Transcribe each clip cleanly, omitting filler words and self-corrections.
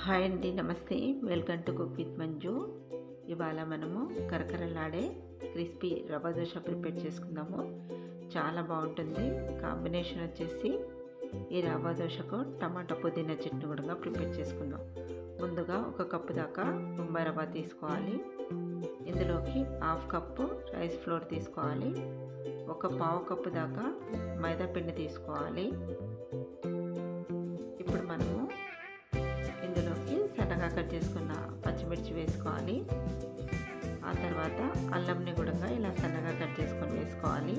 Hi అండి, నమస్తే. Welcome to cook with Manju. ఇవాళ మనము కరకరలాడే క్రిస్పీ రవ్వ దోశ ప్రిపేర్ చేసుకుందాము. చాలా బాగుంటుంది. కాంబినేషన్ వచ్చేసి ఈ రవ్వ దోశకు టమాటా పుదీనా చట్నీ కూడా ప్రిపేర్ చేసుకుందాం. ముందుగా ఒక కప్పు దాకా బొంబాయి రవ్వ తీసుకోవాలి. ఇందులోకి హాఫ్ కప్పు రైస్ ఫ్లోర్ తీసుకోవాలి. ఒక పావు కప్పు దాకా మైదా పిండి తీసుకోవాలి. ఇప్పుడు మనము ఇందులోకి సన్నగా కట్ చేసుకున్న పచ్చిమిర్చి వేసుకోవాలి. ఆ తర్వాత అల్లంని కూడా ఇలా సన్నగా కట్ చేసుకొని వేసుకోవాలి.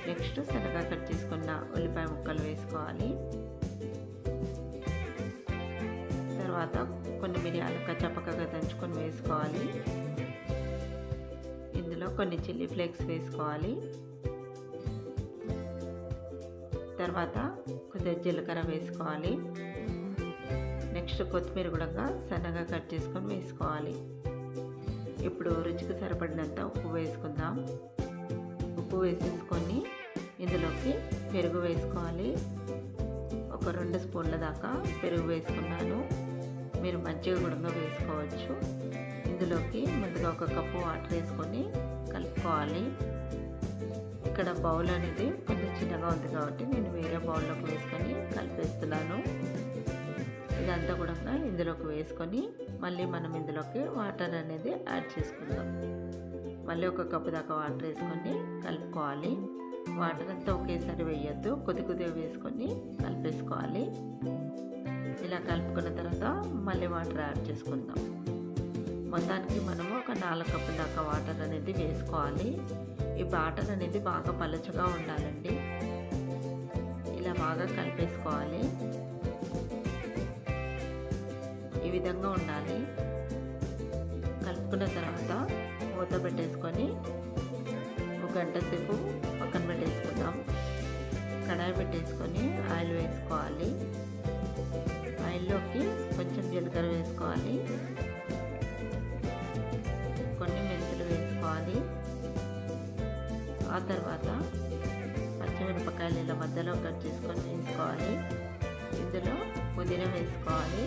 నెక్స్ట్ సన్నగా కట్ చేసుకున్న ఉల్లిపాయ ముక్కలు వేసుకోవాలి. తర్వాత కొన్ని మిరియాలు కచ్చపక్కగా దంచుకొని వేసుకోవాలి. ఇందులో కొన్ని చిల్లీ ఫ్లేక్స్ వేసుకోవాలి. తర్వాత కొద్దిగా జీలకర్ర వేసుకోవాలి. నెక్స్ట్ కొత్తిమీర కూడా సన్నగా కట్ చేసుకొని వేసుకోవాలి. ఇప్పుడు రుచికి సరిపడినంత ఉప్పు వేసుకుందాం. ఉప్పు వేసేసుకొని ఇందులోకి పెరుగు వేసుకోవాలి. ఒక 2 స్పూన్ల దాకా పెరుగు వేసుకున్నాను. మీరు మజ్జిగ కూడా వేసుకోవచ్చు. ఇందులోకి ముందుగా ఒక కప్పు వాటర్ వేసుకొని కలుపుకోవాలి. ఇక్కడ బౌల్ అనేది కొంచెం చిన్నగా ఉంది కాబట్టి నేను వేరే బౌల్లోకి వేసుకొని కలిపేస్తున్నాను. ఇదంతా కూడా ఇందులోకి వేసుకొని మళ్ళీ మనం ఇందులోకి వాటర్ అనేది యాడ్ చేసుకుందాం. మళ్ళీ ఒక కప్పు దాకా వాటర్ వేసుకొని కలుపుకోవాలి. వాటర్ అంతా ఒకేసారి వేయొద్దు, కొద్దిగా వేసుకొని కలిపేసుకోవాలి. ఇలా కలుపుకున్న తర్వాత మళ్ళీ వాటర్ యాడ్ చేసుకుందాం. మొత్తానికి మనము ఒక 4 కప్పుల దాకా వాటర్ అనేది వేసుకోవాలి. ఈ వాటర్ అనేది బాగా పలచగా ఉండాలండి. ఇలా బాగా కలిపేసుకోవాలి. ఈ విధంగా ఉండాలి. కలుపుకున్న తర్వాత మూత పెట్టేసుకొని ఒక గంట సేపు పక్కన పెట్టేసుకుందాం. కడాయి పెట్టేసుకొని ఆయిల్ వేసుకోవాలి. ఆయిల్లోకి కొంచెం జీలకర్ర వేసుకోవాలి. కొన్ని మెంతులు వేసుకోవాలి. ఆ తర్వాత పచ్చిమిరపకాయలు ఇలా మధ్యలో కట్ చేసుకొని వేసుకోవాలి. ఇందులో పుదీనా వేసుకోవాలి.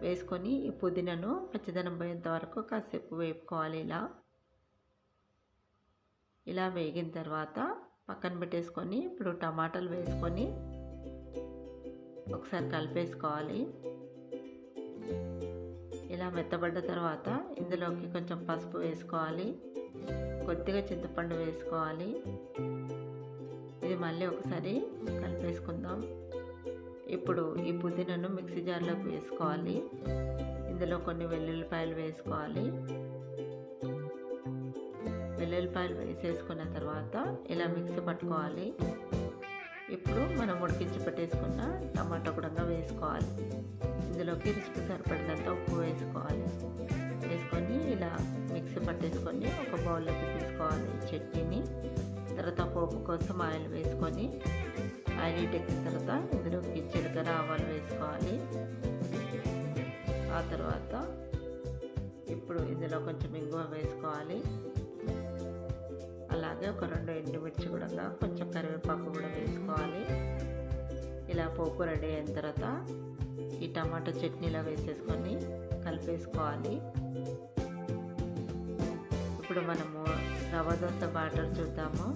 వేసుకొని ఈ పుదీనాను పచ్చిదనం పోయేంత వరకు కాసేపు వేపుకోవాలి. ఇలా వేగిన తర్వాత పక్కన పెట్టేసుకొని ఇప్పుడు టమాటాలు వేసుకొని ఒకసారి కలిపేసుకోవాలి. ఇలా మెత్తబడ్డ తర్వాత ఇందులోకి కొంచెం పసుపు వేసుకోవాలి. కొద్దిగా చింతపండు వేసుకోవాలి. ఇది మళ్ళీ ఒకసారి కలిపేసుకుందాం. ఇప్పుడు ఈ పుదీనాను మిక్సీ జార్లోకి వేసుకోవాలి. ఇందులో కొన్ని వెల్లుల్లిపాయలు వేసుకోవాలి. వెల్లుల్లిపాయలు వేసేసుకున్న తర్వాత ఇలా మిక్సీ పట్టుకోవాలి. ఇప్పుడు మనం ఉడికించి పెట్టేసుకున్న టమాటా కూడా వేసుకోవాలి. ఇందులోకి రుచికి సరిపడినంత ఉప్పు వేసుకోవాలి. వేసుకొని ఇలా మిక్సీ పట్టేసుకొని ఒక బౌల్లోకి తీసుకోవాలి చట్నీని. తర్వాత పోపు కోసం ఆయిల్ వేసుకొని ఆయిల్ ఎక్కిన తర్వాత ఇందులోకి జీలకర్ర ఆవాలు వేసుకోవాలి. ఆ తర్వాత ఇప్పుడు ఇందులో కొంచెం ఇంగువ వేసుకోవాలి. అలాగే ఒక 2 ఎండుమిర్చి కూడా కొంచెం కరివేపాకు కూడా వేసుకోవాలి. ఇలా పోపు రెడీ అయిన తర్వాత ఈ టమాటా చట్నీలో వేసేసుకొని కలిపేసుకోవాలి. ఇప్పుడు మనము రవ్వ దోశ బ్యాటర్ చూద్దాము.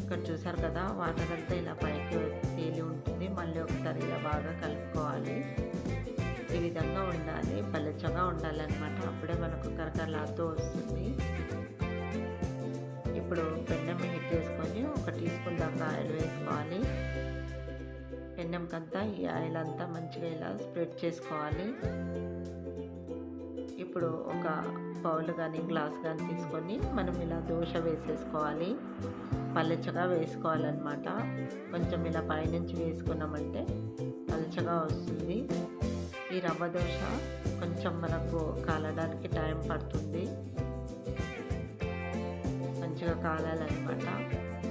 ఇక్కడ చూసారు కదా, వాటర్ అంతా ఇలా పైకి తేలి ఉంటుంది. మళ్ళీ ఒకసారి ఇలా బాగా కలుపుకోవాలి. ఈ విధంగా ఉండాలి, పలచగా ఉండాలన్నమాట. అప్పుడే మనకు కరకరలాడుతూ వస్తుంది. ఇప్పుడు పెన్నం హీట్ చేసుకొని ఒక టీ స్పూన్ దాకా ఆయిల్ వేసుకోవాలి. పెన్నంకంతా ఈ ఆయిల్ అంతా మంచిగా ఇలా స్ప్రెడ్ చేసుకోవాలి. ఇప్పుడు ఒక బౌల్ కానీ గ్లాస్ కానీ తీసుకొని మనం ఇలా దోశ వేసేసుకోవాలి. పలచగా వేసుకోవాలన్నమాట. కొంచెం ఇలా పైనుంచి వేసుకున్నామంటే పలచగా వస్తుంది. ఈ రవ్వ దోశ కొంచెం మనకు కాలడానికి టైం పడుతుంది. మంచిగా కాలాలన్నమాట.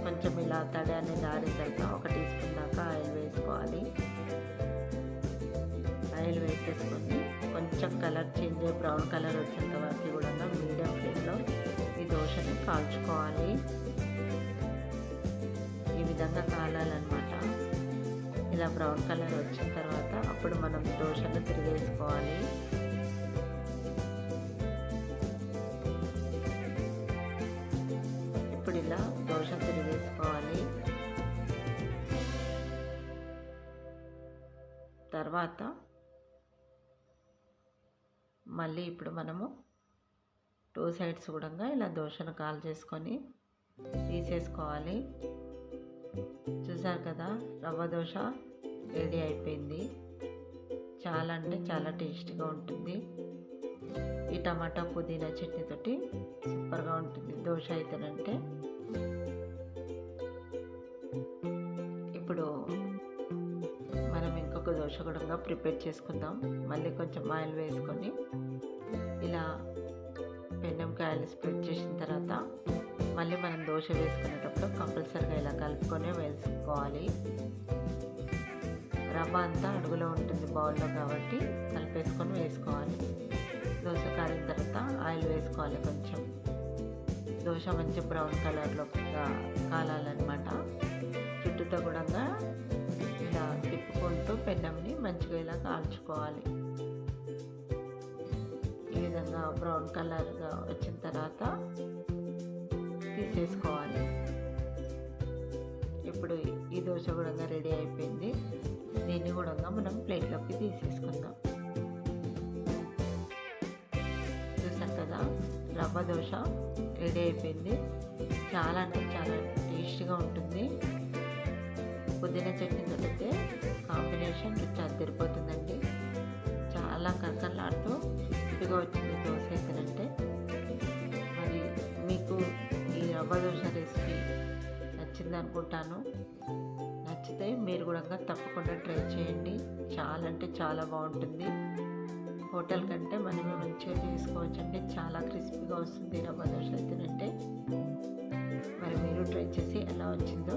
కొంచెం ఇలా తడి అనేది ఆరిన తర్వాత ఒక టీ స్పూన్ దాకా ఆయిల్ వేసుకోవాలి. ఆయిల్ వేసేసుకొని కొంచెం కలర్ చేంజ్ బ్రౌన్ కలర్ వచ్చేంత వరకు కూడా మీడియం ఫ్లేమ్లో ఈ దోశని కాల్చుకోవాలి. ఈ విధంగా కాలాలన్నమాట. ఇలా బ్రౌన్ కలర్ వచ్చిన తర్వాత అప్పుడు మనం దోశను తిరిగేసుకోవాలి. ఇప్పుడు ఇలా దోశ తిరిగేసుకోవాలి. తర్వాత మళ్ళీ ఇప్పుడు మనము 2 సైడ్స్ కూడా ఇలా దోశను కాల్ చేసుకొని తీసేసుకోవాలి. చూసారు కదా, రవ్వ దోశ రెడీ అయిపోయింది. చాలా అంటే చాలా టేస్టీగా ఉంటుంది. ఈ టమాటా పుదీనా చట్నీతోటి సూపర్గా ఉంటుంది దోశ అయితేనంటే. ఇప్పుడు మనం ఇంకొక దోశ కూడా ప్రిపేర్ చేసుకుందాం. మళ్ళీ కొంచెం ఆయిల్ వేసుకొని ఇలా పెనంకి ఆయిల్ స్ప్రెడ్ చేసిన తర్వాత మళ్ళీ మనం దోశ వేసుకునేటప్పుడు కంపల్సరీగా ఇలా కలుపుకొని వేసుకోవాలి. రవ్వ అంతా అడుగులో ఉంటుంది బౌల్లో కాబట్టి కలిపేసుకొని వేసుకోవాలి. దోశ కాలిన తర్వాత ఆయిల్ వేసుకోవాలి. కొంచెం దోశ మంచి బ్రౌన్ కలర్లో కాలాలన్నమాట. చుట్టూతో కూడా ఇలా తిప్పుకుంటూ పెనంని మంచిగా ఇలా కాల్చుకోవాలి. ఈ విధంగా బ్రౌన్ కలర్గా వచ్చిన తర్వాత తీసేసుకోవాలి. ఇప్పుడు ఈ దోశ కూడా రెడీ అయిపోయింది. దీన్ని కూడా మనం ప్లేట్లోకి తీసేసుకుందాం. చూసారు కదా, రవ్వ దోశ రెడీ అయిపోయింది. చాలా అంటే చాలా టేస్టీగా ఉంటుంది. పుదీనా చట్నీతో అయితే కాంబినేషన్ రుచి అదిరిపోతుందండి. చాలా కరకరలాడుతూ క్రిస్పీగా వచ్చింది దోశ అయితేనంటే. మరి మీకు ఈ రవ్వ దోశ రెసిపీ నచ్చింది అనుకుంటాను. నచ్చితే మీరు కూడా తప్పకుండా ట్రై చేయండి. చాలా అంటే చాలా బాగుంటుంది. హోటల్ కంటే మనమే మంచిగా చేసుకోవచ్చండి. చాలా క్రిస్పీగా వస్తుంది రవ్వ దోశ అయితేనంటే. మరి మీరు ట్రై చేసి ఎలా వచ్చిందో